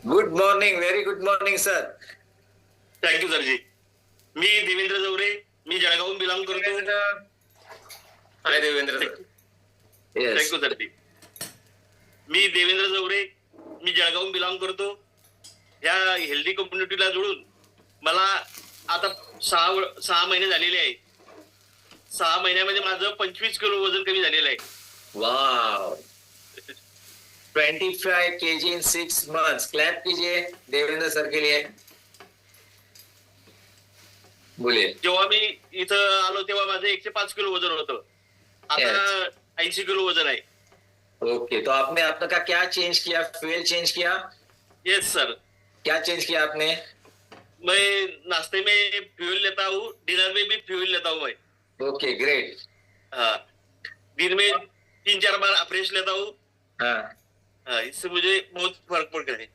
Good morning, very good morning sir. Thank you सरजी. मी देवेंद्र जवरे, मी जळगावहून belong करतो. हाय Devendra sir. Yes. Thank you सरजी. मी देवेंद्र जवरे, मी जळगावहून belong करतो. ह्या हेल्दी कम्युनिटीला जोडून मला आता 6 महिने झालेले आहे. 6 महिन्यामध्ये माझं 25 किलो वजन कमी झालेलं आहे. Wow. 25 kg in 6 months. Clap कीजिए देवेंद्र सर के लिए. बोलिए. जेव्हा मी इथं आलो तेव्हा माझं 105 किलो वजन होतं. आता 80 किलो वजन आहे. ओके, तो आपने अपना का क्या चेंज किया, फ्यूल चेंज किया? Yes sir. क्या चेंज किया आपने? मैं नाश्ते में फ्यूल लेता हूँ, डिनर में भी फ्यूल लेता हूँ मैं. Okay, great. हाँ, दिन में 3-4 बार फ्रेश लेता हूँ. हाँ. हाँ, इससे मुझे बहुत फर्क पड़ गया है.